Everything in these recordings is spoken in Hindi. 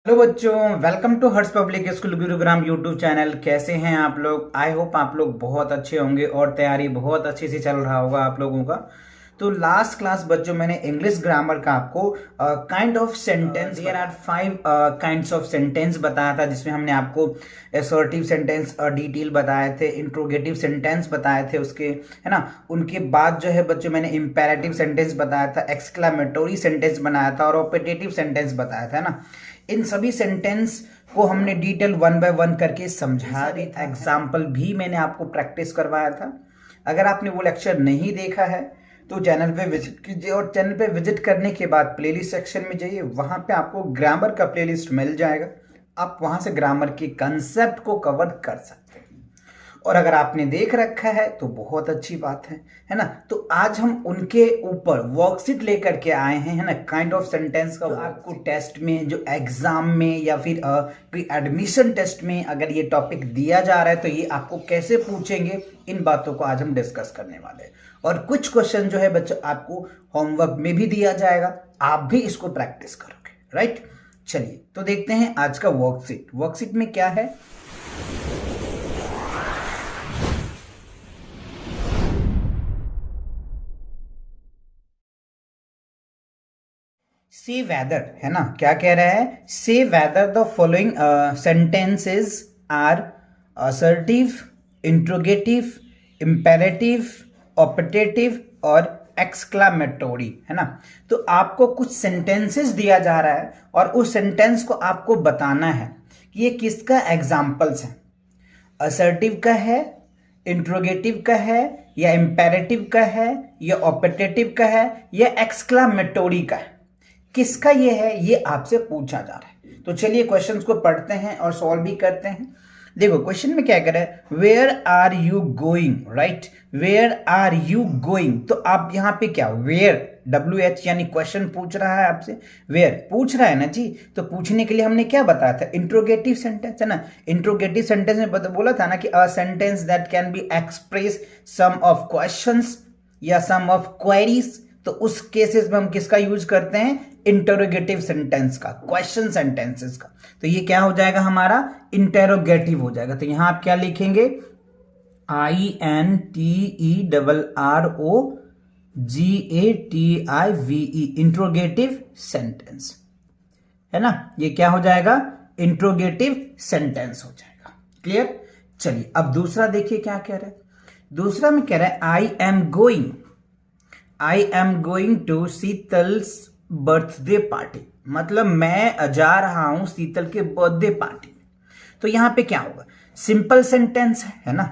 हेलो बच्चों, welcome to Harsh public school Gurugram YouTube channel. कैसे हैं आप लोग? आई होप आप लोग बहुत अच्छे होंगे और तैयारी बहुत अच्छे से चल रहा होगा आप लोगों का। तो लास्ट क्लास बच्चों मैंने इंग्लिश ग्रामर का आपको kind of sentence, there are 5 kinds of sentence बताया था, जिसमें हमने आपको असर्टिव सेंटेंस डिटेल बताए थे, इंट्रोगेटिव सेंटेंस बताए थे उसके, है ना। उनके बाद जो है बच्चों मैंने इंपेरेटिव सेंटेंस बताया था, एक्सक्लामेटोरी सेंटेंस बनाया था और ऑपरेटिव सेंटेंस बताया था, है ना। इन सभी सेंटेंस को हमने डिटेल 1 बाय 1 करके समझा दी। एग्जाम्पल भी मैंने आपको प्रैक्टिस करवाया था। अगर आपने वो लेक्चर नहीं देखा है तो चैनल पे विजिट कीजिए, और चैनल पे विजिट करने के बाद प्लेलिस्ट सेक्शन में जाइए, वहां पे आपको ग्रामर का प्लेलिस्ट मिल जाएगा। आप वहां से ग्रामर के कंसेप्ट को कवर कर सकते हैं। और अगर आपने देख रखा है तो बहुत अच्छी बात है ना। तो आज हम उनके ऊपर वर्कशीट लेकर के आए हैं, है ना। काइंड ऑफ सेंटेंस का आपको टेस्ट में, जो एग्जाम में या फिर कोई एडमिशन टेस्ट में अगर ये टॉपिक दिया जा रहा है तो ये आपको कैसे पूछेंगे, इन बातों को आज हम डिस्कस करने वाले हैं। और कुछ क्वेश्चन जो है बच्चों आपको होमवर्क में भी दिया जाएगा, आप भी इसको प्रैक्टिस करोगे, राइट। चलिए तो देखते हैं आज का वर्कशीट। वर्कशीट में क्या है? से वेदर, है ना। क्या कह रहा है? Say whether the following sentences are assertive, interrogative, imperative, operative और एक्सक्लामेटोरी, है ना। तो आपको कुछ सेंटेंसेस दिया जा रहा है और उस सेंटेंस को आपको बताना है कि ये किसका एग्जाम्पल्स है। असर्टिव का है, इंट्रोगेटिव का है, या इंपेरेटिव का है, या ऑपरेटिव का है, या एक्सक्लामेटोरी का है। किसका ये है, ये आपसे पूछा जा रहा है। तो चलिए क्वेश्चंस को पढ़ते हैं और सॉल्व भी करते हैं। देखो क्वेश्चन में क्या कह रहा है, where are you going, right. Where are you going, तो आप यहां पे क्या, वेयर, WH यानी क्वेश्चन पूछ रहा है आपसे, वेयर पूछ रहा है ना जी। तो पूछने के लिए हमने क्या बताया था, इंट्रोगेटिव सेंटेंस, है ना। इंट्रोगेटिव सेंटेंस में बोला था ना कि a sentence that can be express some of questions या सम ऑफ क्वेरीज। तो उस केसेस में हम किसका यूज करते हैं, इंटरोगेटिव सेंटेंस का, क्वेश्चन सेंटेंसेस का। तो ये क्या हो जाएगा हमारा, इंटेरोगेटिव हो जाएगा। तो यहां आप क्या लिखेंगे, INTERROGATIVE, इंट्रोगेटिव सेंटेंस, है ना। ये क्या हो जाएगा, इंट्रोगेटिव सेंटेंस हो जाएगा। क्लियर। चलिए अब दूसरा देखिए क्या कह रहा है। दूसरा में कह रहा है I am going to Sheetal's birthday party, मतलब मैं जा रहा हूं शीतल के बर्थडे पार्टी में। तो यहां पे क्या होगा, सिंपल सेंटेंस है ना।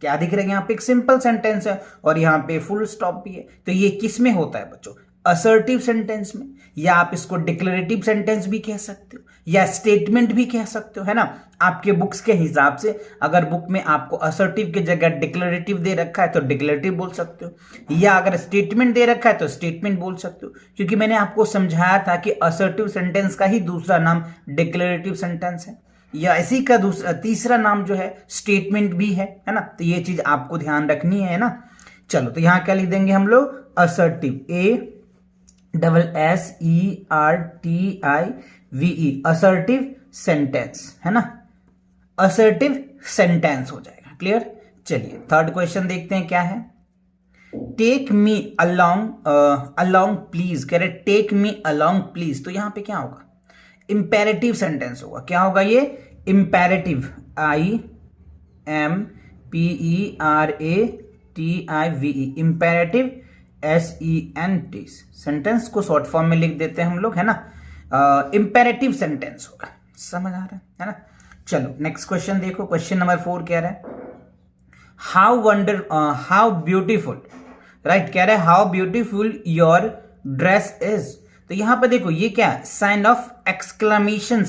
क्या दिख रहा है, यहां पे एक सिंपल सेंटेंस है और यहां पे फुल स्टॉप भी है। तो ये किस में होता है बच्चों, असर्टिव सेंटेंस में, या आप इसको डिक्लेरेटिव सेंटेंस भी कह सकते हो या स्टेटमेंट भी कह सकते हो, है ना। आपके बुक्स के हिसाब से अगर बुक में आपको असर्टिव की जगह डिक्लेरेटिव दे रखा है तो डिक्लेरेटिव बोल सकते हो, या अगर स्टेटमेंट दे रखा है तो स्टेटमेंट बोल सकते हो। क्योंकि मैंने आपको समझाया था कि असर्टिव सेंटेंस का ही दूसरा नाम डिक्लेरेटिव सेंटेंस है, या इसी का दूसरा तीसरा नाम जो है स्टेटमेंट भी है ना। तो ये चीज आपको ध्यान रखनी है ना। चलो तो यहां क्या लिख देंगे हम लोग, असर्टिव, ASSERTIVE, असर्टिव सेंटेंस, है ना। असर्टिव सेंटेंस हो जाएगा। क्लियर। चलिए थर्ड क्वेश्चन देखते हैं क्या है। टेक मी अलोंग प्लीज, कह रहे टेक मी अलोंग प्लीज। तो यहां पे क्या होगा, इंपेरेटिव सेंटेंस होगा। क्या होगा ये, imperative, IMPERATIVE, imperative, SENT। Sentence को शॉर्ट फॉर्म में लिख देते हैं हम लोग, है ना। इंपेरेटिव सेंटेंस होगा, समझ आ रहा है ना। चलो नेक्स्ट क्वेश्चन देखो। क्वेश्चन नंबर 4 कह रहा है हाउ ब्यूटीफुल, राइट। कह रहा है how beautiful your dress is. तो यहां पर देखो ये क्या है, साइन ऑफ एक्सक्लेमेशन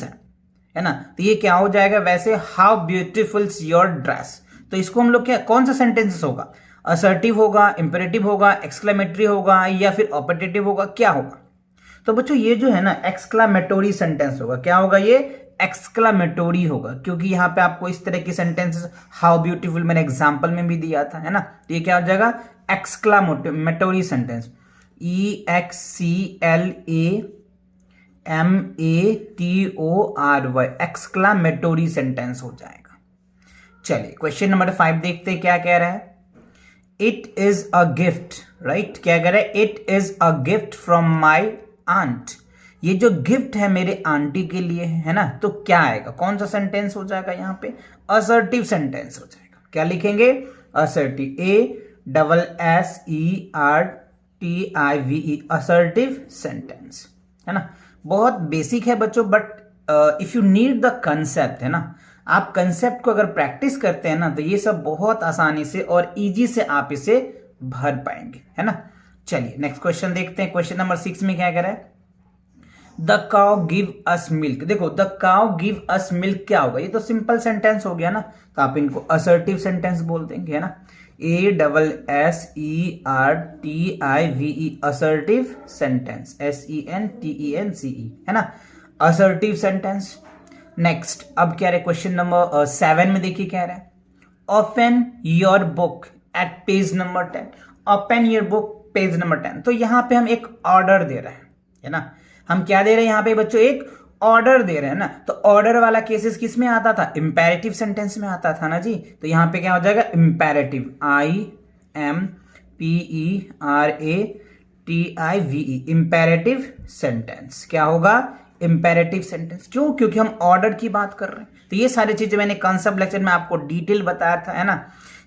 है ना। तो ये क्या हो जाएगा वैसे, हाउ ब्यूटीफुल योर ड्रेस। तो इसको हम लोग क्या, कौन सा सेंटेंस होगा, असर्टिव होगा, इंपेरेटिव होगा, एक्सक्लेमेटरी होगा, या फिर ऑपरेटिव होगा, क्या होगा। तो बच्चों ये जो है ना एक्सक्लामेटोरी सेंटेंस होगा। क्या होगा ये, एक्सक्लामेटोरी होगा, क्योंकि यहां पे आपको इस तरह की सेंटेंसेस, हाउ ब्यूटीफुल मैंने एग्जांपल में भी दिया था, है ना। तो ये क्या हो जाएगा, एक्सक्लामेटोरी सेंटेंस, EXCLAMATORY METORY, एक्सक्लामेटोरी सेंटेंस हो जाएगा। चलिए क्वेश्चन नंबर 5 देखते हैं क्या कह रहा है। It is a gift, right, क्या कह रहा है, it is a gift from my aunt, ये जो गिफ्ट है मेरे आंटी के लिए है ना, तो क्या आएगा, कौन सा सेंटेंस हो जाएगा यहाँ पे, असर्टिव सेंटेंस हो जाएगा। क्या लिखेंगे, असर्टिव, ASSERTIVE, असर्टिव सेंटेंस, है ना। बहुत बेसिक है बच्चों, but if you need the concept, है ना, आप कंसेप्ट को अगर प्रैक्टिस करते हैं ना तो ये सब बहुत आसानी से और इजी से आप इसे भर पाएंगे, है ना। चलिए नेक्स्ट क्वेश्चन देखते हैं। क्वेश्चन नंबर 6 में क्या कह रहा है, the cow give us milk. देखो the cow give us milk क्या होगा, ये तो सिंपल सेंटेंस हो गया ना, तो आप इनको असर्टिव सेंटेंस बोल देंगे, है ना, ASSERTIVE, असर्टिव सेंटेंस, SENTENCE, है ना, असर्टिव सेंटेंस। नेक्स्ट अब क्या रहे, क्वेश्चन नंबर 7 में देखिए क्या रहा है, open your book at page number 10, open your book page number 10, तो यहां पे हम एक ऑर्डर दे रहे हैं, है ना, हम क्या दे रहे हैं यहाँ पे बच्चों, एक ऑर्डर दे रहे हैं ना, तो ऑर्डर वाला केसेस किस में आता था, इंपेरेटिव सेंटेंस में आता था ना जी, तो यहां पे क्या हो जाएगा, इंपेरेटिव, IMPERATIVE, इंपेरेटिव सेंटेंस, क्या होगा, इंपेरेटिव सेंटेंस। क्यों, क्योंकि हम ऑर्डर की बात कर रहे हैं। तो ये सारी चीजें मैंने कॉन्सेप्ट लेक्चर में आपको डिटेल बताया था, है ना,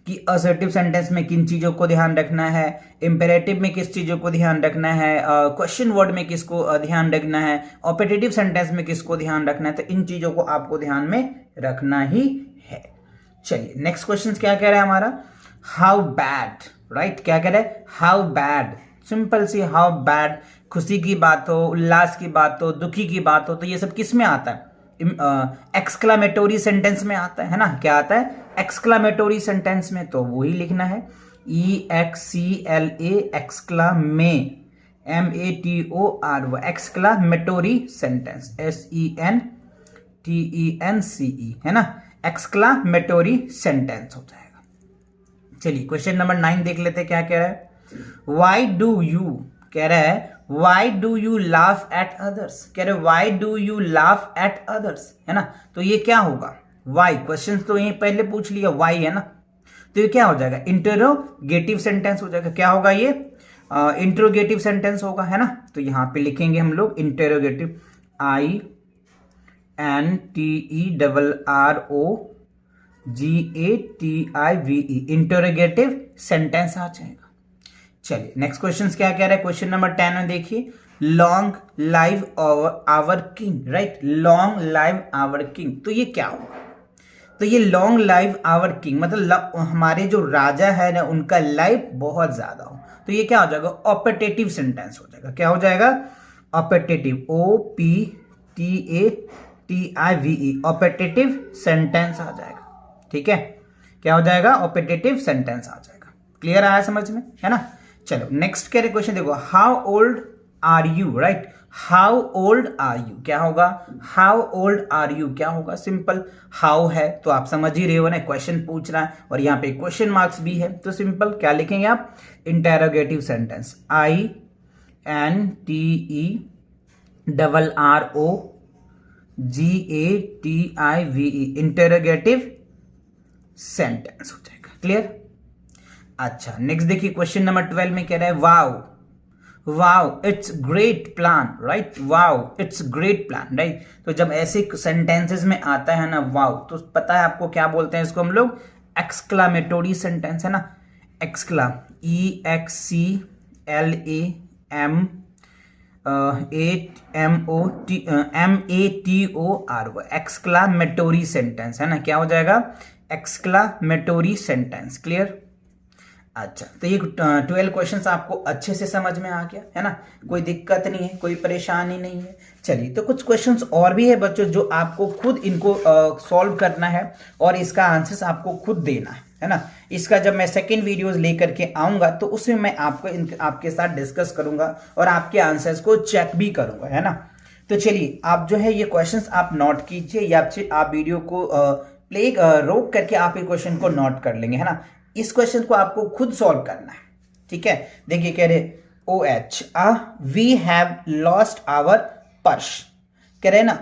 कि असर्टिव सेंटेंस में किन चीजों को ध्यान रखना है, इंपेरेटिव में किस चीजों को ध्यान रखना है, क्वेश्चन वर्ड में किसको ध्यान रखना है, ऑपरेटिव सेंटेंस में किसको ध्यान रखना है, तो इन चीजों को आपको ध्यान में रखना ही है। चलिए नेक्स्ट क्वेश्चन क्या कह रहा है हमारा, हाउ बैड, राइट, क्या कह रहा है, हाउ बैड, सिंपल सी, हाउ बैड, खुशी की बात हो, उल्लास की बात हो, दुखी की बात हो, तो ये सब किस में आता है, एक्सक्लामेटोरी सेंटेंस में आता है ना, क्या आता है, एक्सक्लामेटोरी सेंटेंस में, तो वही लिखना है, EXCLA, एक्सक्लामे, MATORY, एक्सक्लामेटोरी सेंटेंस, SENTENCE, है ना, एक्सक्लामेटोरी सेंटेंस हो जाएगा। चलिए क्वेश्चन नंबर 9 देख लेते हैं क्या कह रहा है, वाई डू यू, कह रहा है why do you laugh at others, कह रहे why do you laugh at others, है ना, तो ये क्या होगा, वाई, क्वेश्चन तो ये पहले पूछ लिया, वाई है ना, तो ये क्या हो जाएगा, इंटरोगेटिव सेंटेंस हो जाएगा, क्या होगा ये, इंटरोगेटिव सेंटेंस होगा, है ना, तो यहां पे लिखेंगे हम लोग इंटरोगेटिव, INTERROGATIVE, इंटरोगेटिव सेंटेंस आ जाएगा। चलिए नेक्स्ट क्वेश्चन क्या कह रहा है, क्वेश्चन नंबर 10 में देखिए, long live our king, right, long live our king, तो ये क्या होगा, तो ये लॉन्ग लाइव आवर किंग मतलब हमारे जो राजा है ना उनका लाइफ बहुत ज्यादा हो, तो ये क्या हो जाएगा, ऑपरेटिव सेंटेंस हो जाएगा, क्या हो जाएगा, ऑपरेटिव, OPTATIVE, ऑपरेटिव सेंटेंस आ जाएगा, ठीक है, क्या हो जाएगा, ऑपरेटिव सेंटेंस आ जाएगा। क्लियर आया समझ में, है ना। चलो नेक्स्ट क्या क्वेश्चन देखो, how old are you, right, how old are you, क्या होगा, हाउ ओल्ड आर यू क्या होगा, सिंपल, हाउ है तो आप समझ ही रहे हो ना, क्वेश्चन पूछ रहा है और यहाँ पे क्वेश्चन मार्क्स भी है, तो सिंपल क्या लिखेंगे आप, interrogative sentence, INTERROGATIVE, interrogative sentence हो जाएगा। क्लियर, अच्छा नेक्स्ट देखिए क्वेश्चन नंबर 12 में कह रहा है, wow wow it's great plan, right, wow it's great plan, right, तो जब ऐसे सेंटेंसेस में आता है ना वाओ, तो पता है आपको क्या बोलते हैं इसको हम लोग, एक्सक्लामेटोरी सेंटेंस, है ना, एक्सक्ला, EXCLAMATORY, एक्सक्लामेटोरी सेंटेंस, है ना, क्या हो जाएगा, एक्सक्लामेटोरी सेंटेंस। क्लियर, अच्छा तो ये 12 क्वेश्चंस आपको अच्छे से समझ में आ गया, है ना, कोई दिक्कत नहीं है, कोई परेशानी नहीं है। चलिए तो कुछ क्वेश्चंस और भी है बच्चों जो आपको खुद इनको सॉल्व करना है और इसका आंसर्स आपको खुद देना है ना। इसका जब मैं सेकंड वीडियोस लेकर के आऊंगा तो उसमें मैं आपको आपके साथ डिस्कस करूंगा और आपके आंसर्स को चेक भी करूंगा, है ना। तो चलिए आप जो है ये क्वेश्चंस आप नोट कीजिए या आप वीडियो को प्ले रोक करके आप ये क्वेश्चन को नोट कर लेंगे, है ना। इस क्वेश्चन को आपको खुद सॉल्व करना है, ठीक है। देखिए कह रहे OH we have lost our purse, कह रहे ना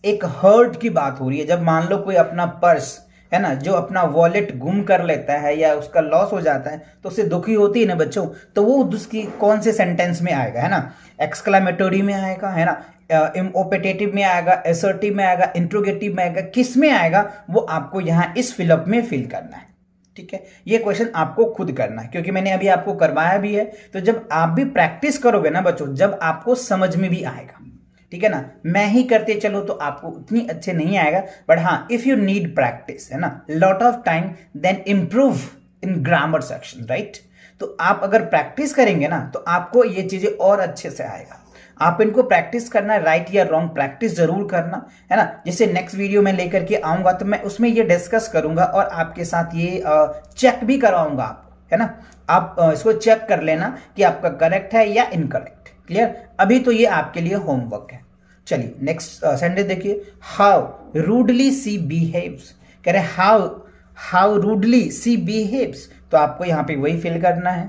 एक हर्ट की बात हो रही है। जब मान लो कोई अपना पर्स है ना, जो अपना वॉलेट गुम कर लेता है या उसका लॉस हो जाता है तो उससे दुखी होती है ना बच्चों, तो वो उसकी कौन से सेंटेंस में आएगा, है ना, एक्सक्लामेटरी में आएगा, है ना, ओपेटेटिव में आएगा, असर्टिव में आएगा, इंट्रोगेटिव में आएगा, किस में आएगा वो आपको यहाँ इस फिलअप में फिल करना है। ठीक है, ये क्वेश्चन आपको खुद करना है क्योंकि मैंने अभी आपको करवाया भी है। तो जब आप भी प्रैक्टिस करोगे ना बच्चों, जब आपको समझ में भी आएगा। ठीक है ना, मैं ही करते चलो तो आपको उतनी अच्छे नहीं आएगा, बट हाँ इफ यू नीड प्रैक्टिस, है ना, lot of time, then improve in grammar section, right. तो आप अगर प्रैक्टिस करेंगे ना तो आपको ये चीजें और अच्छे से आएगा। आप इनको प्रैक्टिस करना, राइट या रॉन्ग प्रैक्टिस जरूर करना, है ना। जैसे नेक्स्ट वीडियो में लेकर के आऊंगा तो मैं उसमें ये डिस्कस करूंगा और आपके साथ ये चेक भी करवाऊंगा आपको, है ना। आप इसको चेक कर लेना कि आपका करेक्ट है या इनकरेक्ट। क्लियर, अभी तो ये आपके लिए होमवर्क है। चलिए नेक्स्ट सेंटेंस देखिए, हाउ रूडली सी बिहेव्स, कह रहे हाउ रूडली सी बिहेव्स, तो आपको यहां पे वही फिल करना है।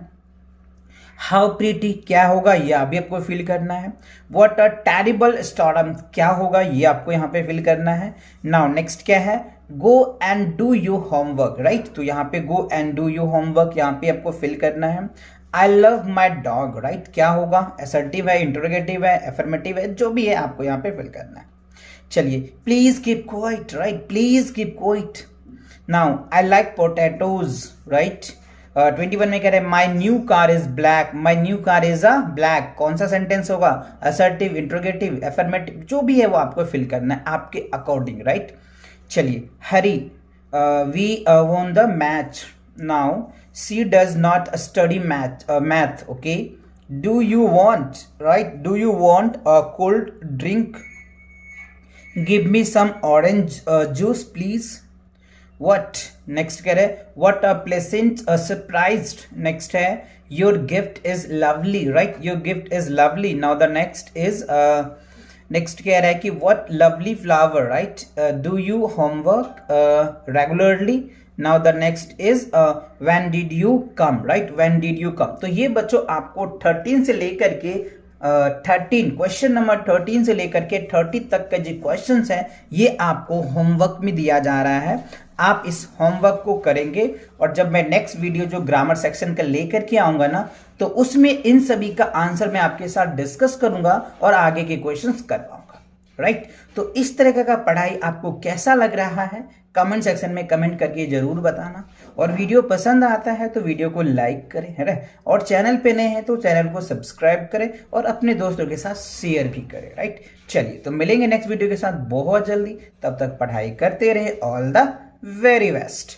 हाउ प्रीटी क्या होगा, ये अभी आपको फिल करना है। व्हाट अ टेरिबल स्टॉर्म क्या होगा, ये आपको यहाँ पे फिल करना है। नाउ नेक्स्ट क्या है, go and do you homework, right. तो यहाँ पे go and do you homework यहाँ पे आपको फिल करना है। I love my dog, right, क्या होगा, असर्टिव है, इंटरोगेटिव है, एफर्मेटिव है, जो भी है आपको यहाँ पे फिल करना है। चलिए, please keep quiet, right, please keep quiet. Now I like potatoes, right. 21 में कह रहे हैं my new car is black, my new car is a black, कौन सा सेंटेंस होगा, असर्टिव, इंट्रोगेटिव, एफर्मेटिव, जो भी है वो आपको फिल करना है आपके अकॉर्डिंग, राइट। चलिए, hurray we won the match, now she does not study math, okay. Do you want, right, do you want a cold drink, give me some orange juice please. What next कह रहे, what a pleasant surprised, next है your gift is lovely, right, your gift is lovely. Now the next is next कह रहा है कि what lovely flower, right, do you homework regularly. Now the next is when did you come, right, when did you come. तो ये बच्चों आपको 13 से लेकर के 13 क्वेश्चन नंबर 13 से लेकर के 30 तक के जो क्वेश्चंस हैं ये आपको होमवर्क में दिया जा रहा है। आप इस होमवर्क को करेंगे और जब मैं नेक्स्ट वीडियो जो ग्रामर सेक्शन का लेकर के आऊंगा ना तो उसमें इन सभी का आंसर मैं आपके साथ डिस्कस करूंगा और आगे के क्वेश्चंस करवाऊंगा, राइट। तो इस तरह का पढ़ाई आपको कैसा लग रहा है कमेंट सेक्शन में कमेंट करके जरूर बताना। और वीडियो पसंद आता है तो वीडियो को लाइक करें, है ना, और चैनल पे नए हैं तो चैनल को सब्सक्राइब करें और अपने दोस्तों के साथ शेयर भी करें, राइट। चलिए, तो मिलेंगे नेक्स्ट वीडियो के साथ बहुत जल्दी, तब तक पढ़ाई करते रहे। All the very best.